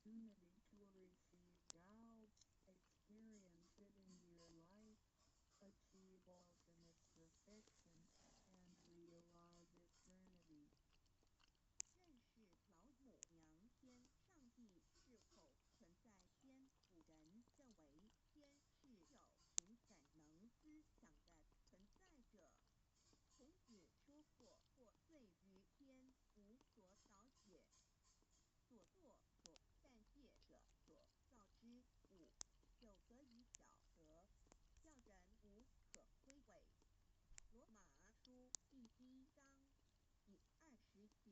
opportunity to receive God, experience it in your life, achieve ultimate perfection, and realize eternity. 认识老母娘天上帝是否存在天？古人认为天是有情感能思想的存在者。孔子说过：或罪于天，无所导也。所作所但业者所造之物，就得以晓得，叫人无可归伪。罗马书第1章第20节，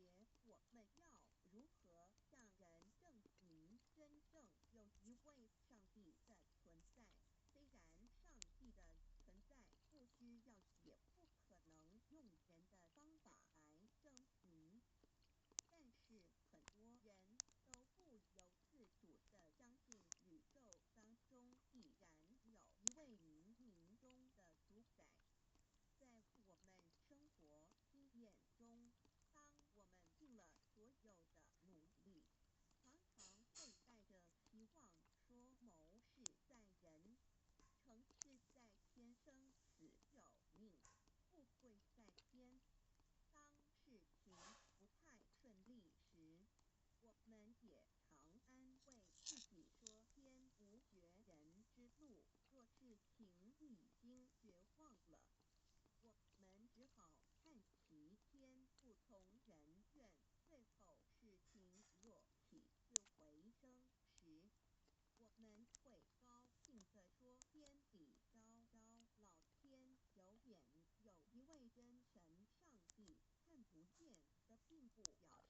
我们要如何向人证明真正有一位上帝的存在？虽然上帝的存在不需要也不可能用人的方法来证明，但是很多人都不由自主地相信宇宙当中必然有一位冥冥中的主宰。在我们生活经验中，当我们尽了所有的努力，常常会带着期望说谋事在人，成事在天，生死有命，富贵在天。当事情不太顺利时，我们也常安慰自己说天无绝人之路，若事情已经绝望了，我们只好叹其天不从人愿。最后事情若起死回生时，我们会高兴地说天理昭昭，老天有眼，有一位真神上帝，看不见的并不表